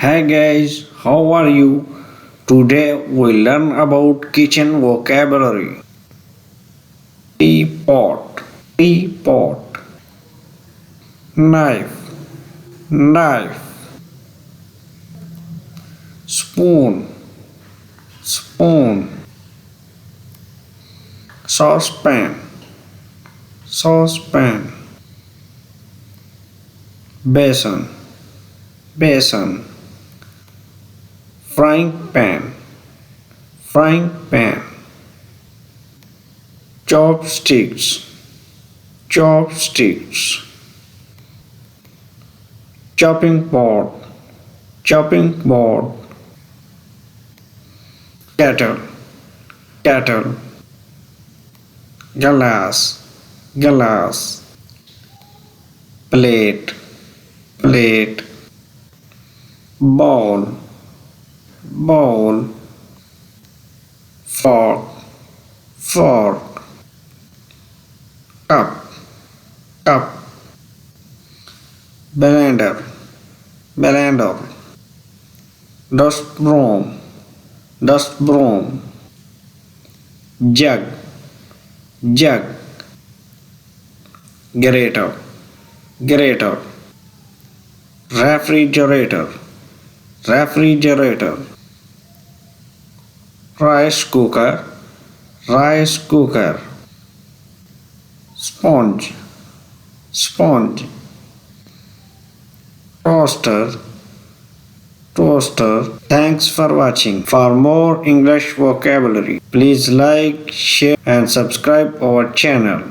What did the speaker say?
Hi guys, how are you? Today we learn about kitchen vocabulary. Teapot, teapot. Knife, knife. Spoon, spoon. Saucepan, saucepan. Basin, basin. Frying pan, frying pan. Chopsticks, chopsticks. Chopping board, chopping board. Kettle, kettle. Glass, glass. Plate, plate. Bowl, bowl. Fork, fork. Cup, cup. Blender, blender. Dust broom, dust broom. Jug, jug. Grater, grater. Refrigerator, refrigerator. Rice cooker, rice cooker. Sponge, sponge. Toaster, toaster. Thanks for watching. For more English vocabulary, please like, share and subscribe our channel.